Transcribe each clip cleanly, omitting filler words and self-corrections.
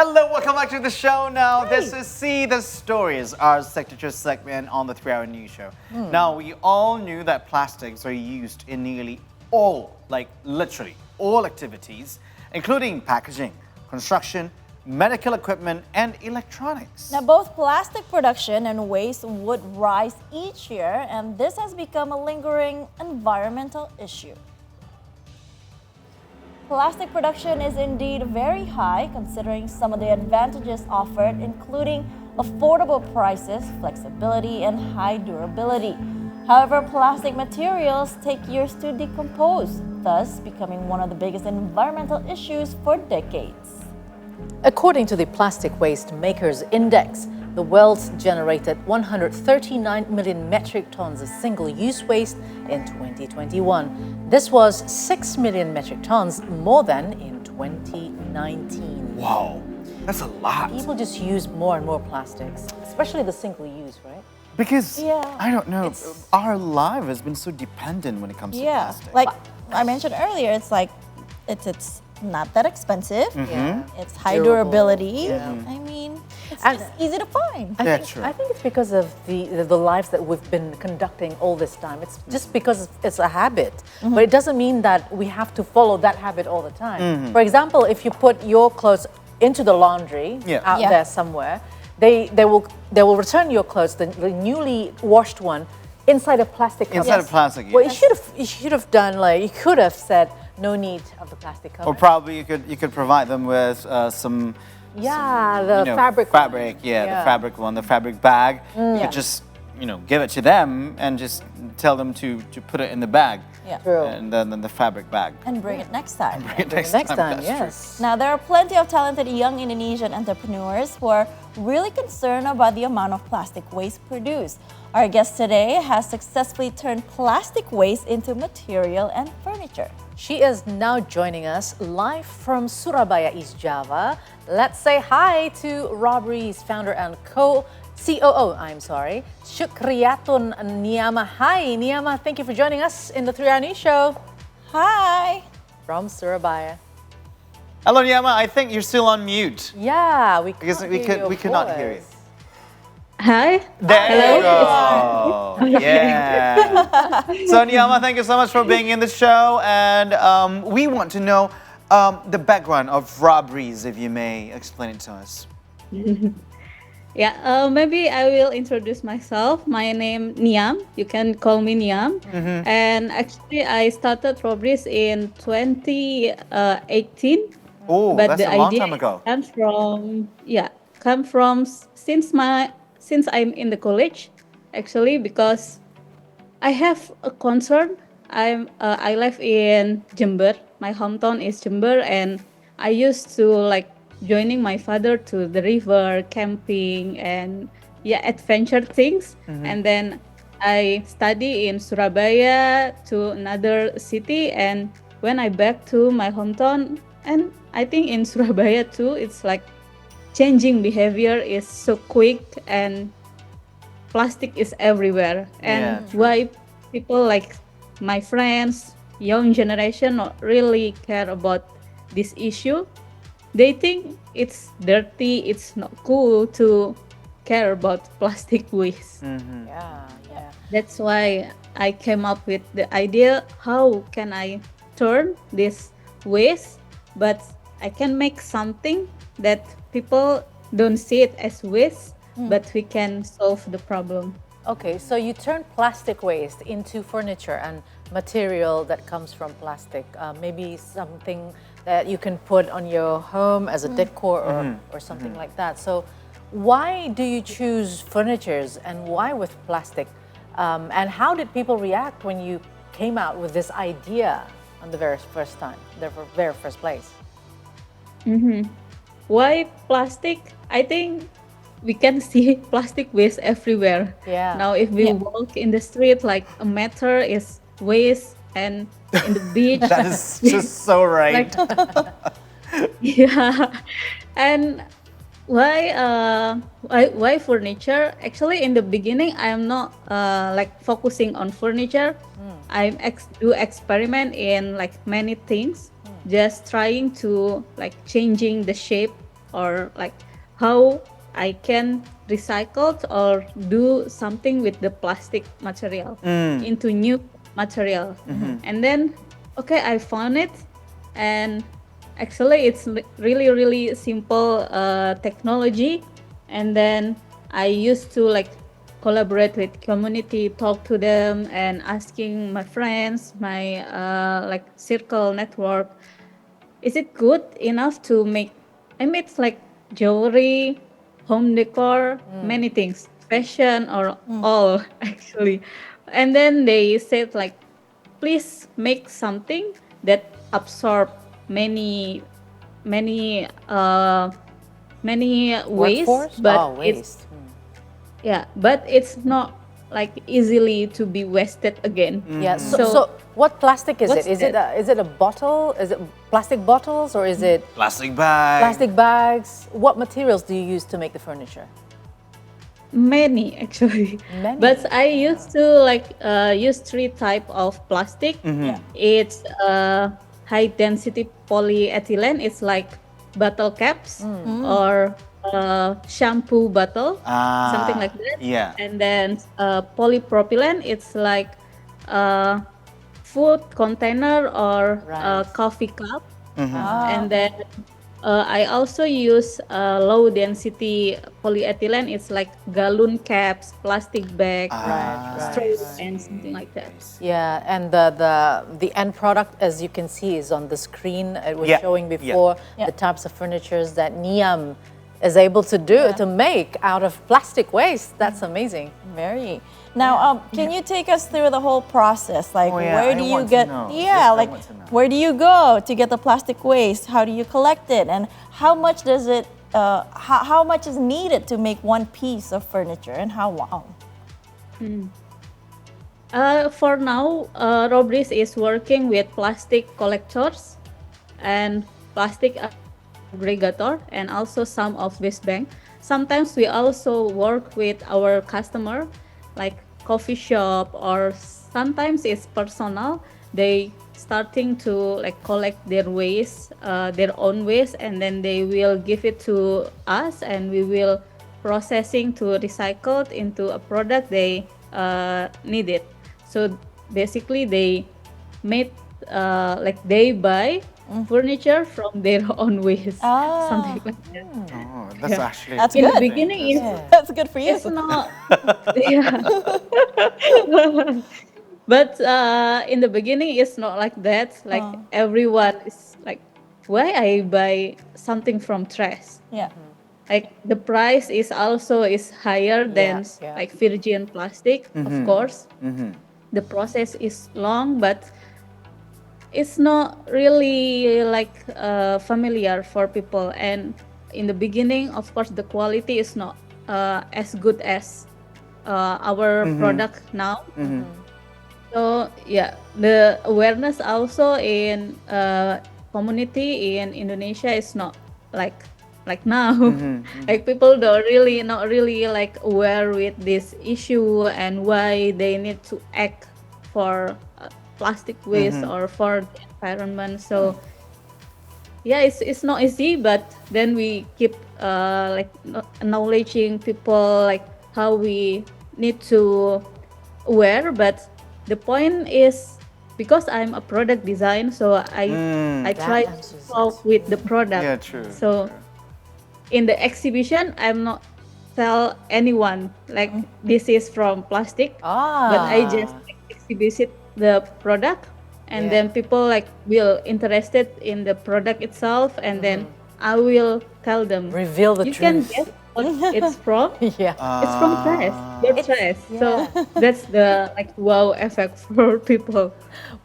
Hello, welcome back to the show. Now, this is See the Stories, our signature segment on the 3-Hour News Show. Now, we all knew that plastics are used in nearly all, like literally all activities, including packaging, construction, medical equipment, and electronics. Now, both plastic production and waste would rise each year, and this has become a lingering environmental issue. Plastic production is indeed very high, considering some of the advantages offered, including affordable prices, flexibility, and high durability. However, plastic materials take years to decompose, thus becoming one of the biggest environmental issues for decades. According to the Plastic Waste Makers Index, the world generated 139 million metric tons of single-use waste in 2021. This was 6 million metric tons more than in 2019. Wow, that's a lot. People just use more and more plastics, especially the single-use, right? Because, I don't know, our life has been so dependent when it comes to plastic. Like I mentioned earlier, it's like, it's not that expensive. It's high durability. I mean, it's just easy to find. I think it's because of the lives that we've been conducting all this time. It's just because it's a habit. But it doesn't mean that we have to follow that habit all the time. For example, if you put your clothes into the laundry out there somewhere, they will return your clothes, the newly washed one, inside a plastic cover. Inside a plastic, Well, you should have done, like, you could have said no need of the plastic cover. Or probably you could provide them with some fabric. The fabric one, the fabric bag. You could just give it to them and just tell them to put it in the bag. True. And then the fabric bag. And bring it next time. Next time, that's yes. true. Now, there are plenty of talented young Indonesian entrepreneurs who are really concerned about the amount of plastic waste produced. Our guest today has successfully turned plastic waste into material and furniture. She is now joining us live from Surabaya, East Java. Let's say hi to Robries founder and COO, Syukriyatun Niamah. Hi, Niamah. Thank you for joining us in the 3-Hour News Show. Hi. From Surabaya. Hello, Niamah. I think you're still on mute. Yeah, we could not hear you. Hi. There you go. Yeah. So, Niamah, thank you so much for being in the show. And we want to know the background of Robries, if you may explain it to us. Maybe I will introduce myself. My name Niam. You can call me Niam. And actually, I started Robries in 2018. Oh, but that's the a long idea time ago. Come from since I'm in the college, actually, because I have a concern. I live in Jember. My hometown is Jember, and I used to joining my father to the river, camping, and adventure things. And then I study in Surabaya to another city, and when I back to my hometown, and I think in Surabaya too, it's like changing behavior is so quick and plastic is everywhere. And why people like my friends, young generation, not really care about this issue. They think it's dirty, it's not cool to care about plastic waste. That's why I came up with the idea, how can I turn this waste, but I can make something that people don't see it as waste, but we can solve the problem. Okay, so you turn plastic waste into furniture and material that comes from plastic. Maybe something that you can put on your home as a decor or something like that. So why do you choose furnitures and why with plastic? And how did people react when you came out with this idea on the very first time, the very first place? Why plastic? I think we can see plastic waste everywhere. Now, if we walk in the street, like a meter is waste, and in the beach. That is just so right. And why furniture? Actually, in the beginning, I am not focusing on furniture. I do experiment in many things, just trying to changing the shape or like how I can recycle or do something with the plastic material into new material. And then, okay, I found it, and actually it's really really simple technology. And then I used to like collaborate with community, talk to them, and asking my friends, my like circle network, is it good enough to make? I made like jewelry, home decor, many things, fashion or all actually. And then they said like, please make something that absorb many many many waste, Workforce? but Oh, it's waste. yeah, but it's not like easily to be wasted again. Yeah. So, So so what plastic is it? what's Is it a bottle? Is it plastic bottles or is it Plastic bag. plastic bags? What materials do you use to make the furniture? Many actually. Many. But I used to like use three type of plastic. Yeah. It's high density polyethylene. It's like bottle caps or shampoo bottle, something like that. Yeah. And then polypropylene. It's like food container or Right. coffee cup. Ah, And then I also use low density polyethylene. It's like gallon caps, plastic bags, straws, and something like that. Yeah, and the end product, as you can see, is on the screen. It was Yeah, showing yeah. before Yeah. the types of furnitures that Niam is able to do to make out of plastic waste. That's amazing. very. Now, can you take us through the whole process? Like, Oh, yeah, where I do you want to get? know. Yeah, Yes, I like, want to know. where do you go to get the plastic waste? How do you collect it? And how much does it? How much is needed to make one piece of furniture? And how long? For now, Robries is working with plastic collectors and plastic aggregator and also some of waste bank. Sometimes we also work with our customer, like coffee shop, or sometimes it's personal. They starting to like collect their waste, their own waste, and then they will give it to us, and we will processing to recycle it into a product they need it. So basically, they made like they buy furniture from their own waste, something like that. Oh, that's actually. That's In the good. beginning, That's good for you. it's not. Yeah. But in the beginning, it's not like that. Like everyone is like, why I buy something from trash? Yeah. Like the price is also is higher than yeah. like virgin plastic, of course. The process is long, but it's not really like familiar for people. And in the beginning, of course, the quality is not as good as our product now. So yeah, the awareness also in community in Indonesia is not like now. Like people don't really not really like aware with this issue and why they need to act for plastic waste or for the environment. So yeah, it's not easy, but then we keep like acknowledging people like how we need to aware. But the point is, because I'm a product design, so I try to answers it. solve with the product. Yeah, true. So in the exhibition, I'm not tell anyone like this is from plastic, but I just exhibit the product, and Yeah. then people like will interested in the product itself, and then I will tell them Reveal the you can truth. guess what it's from. Yeah. It's from trash. Your trash. So that's the like wow effect for people.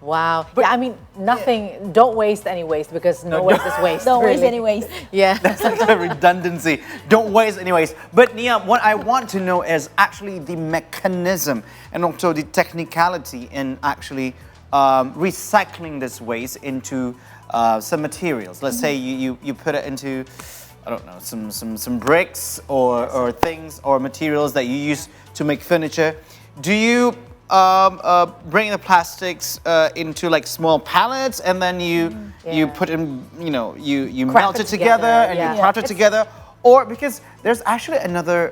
Wow. Yeah, I mean, nothing, don't waste any waste because no waste is waste. Don't waste really. any waste. Yeah. That's like a redundancy. Don't waste anyways. But Niam, what I want to know is actually the mechanism and also the technicality in actually recycling this waste into some materials. Let's say you put it into, I don't know, some bricks or things or materials that you use to make furniture. Do you bring the plastics into like small pallets, and then you put in, you Craft melt it it together, together, and yeah. you craft it together. Or because there's actually another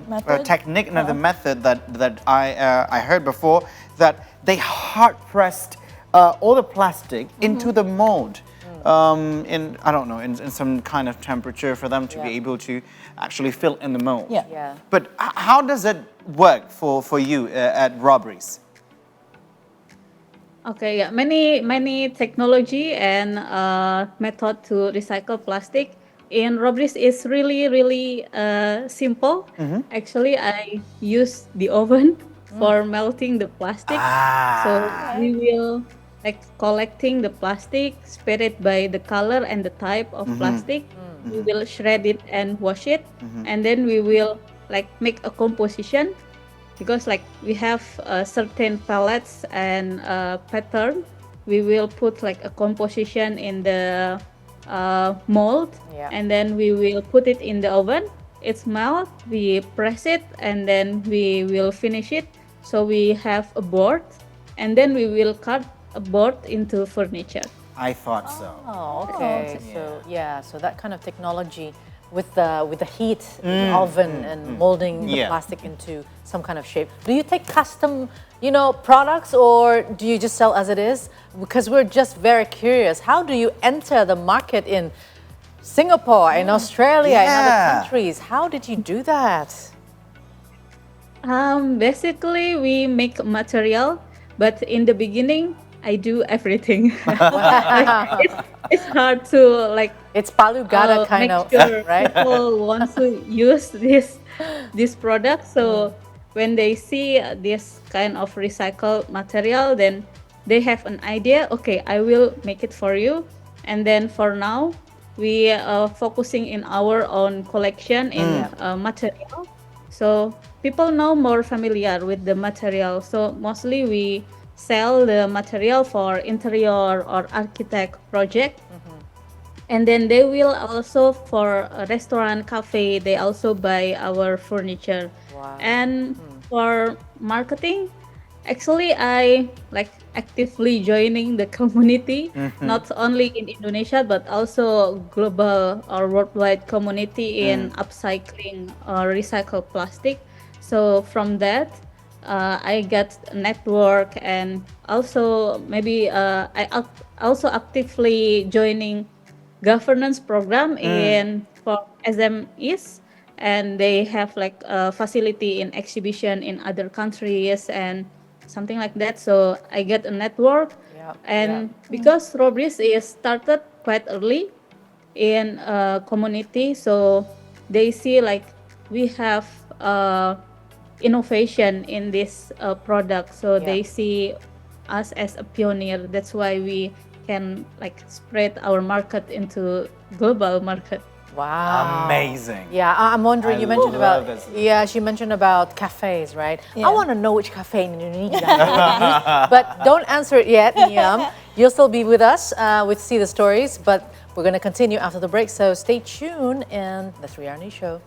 Method? technique, another method that I heard before, that they hard pressed all the plastic into the mold. In I don't know, in some kind of temperature for them to be able to actually fill in the mold. Yeah. Yeah. But how does it work for you at Robries? Okay, yeah, many technology and method to recycle plastic in Robris is really simple. Actually, I use the oven for melting the plastic. So we will like collecting the plastic, spread it by the color and the type of plastic. We will shred it and wash it, and then we will like make a composition, because like we have certain palettes and pattern. We will put like a composition in the mold, Yeah. and then we will put it in the oven. It's melt, we press it, and then we will finish it. So we have a board, and then we will cut a board into furniture. I thought so. Oh, okay. So that kind of technology with the heat in the oven and molding the Yeah. plastic into some kind of shape. Do you take custom, products, or do you just sell as it is? Because we're just very curious. How do you enter the market in Singapore, in Australia, in other Yeah. countries? How did you do that? Basically, we make material, but in the beginning, I do everything. Like, it's hard to like It's Palu Gada kind make of, sure right? people want to use this product. So when they see this kind of recycled material, then they have an idea. Okay, I will make it for you. And then for now, we are focusing in our own collection in material. So people now more familiar with the material. So mostly we sell the material for interior or architect project. And then they will also for a restaurant, cafe, they also buy our furniture. Wow. And for marketing, actually I like actively joining the community, not only in Indonesia but also global or worldwide community in upcycling or recycled plastic. So from that, I got a network, and also maybe also actively joining governance program in for SMEs, and they have like a facility in exhibition in other countries and something like that. So I get a network, Yeah, and because Robris is started quite early in community, so they see like we have innovation in this product, so they see us as a pioneer. That's why we can like spread our market into global market. Wow. Amazing. Yeah, I'm wondering, I you mentioned love about, this. she mentioned about cafes, right? Yeah. I want to know which cafe in Indonesia that you use, but don't answer it yet, Niam. You'll still be with us with See the Stories, but we're going to continue after the break, so stay tuned in the 3 Hour News Show.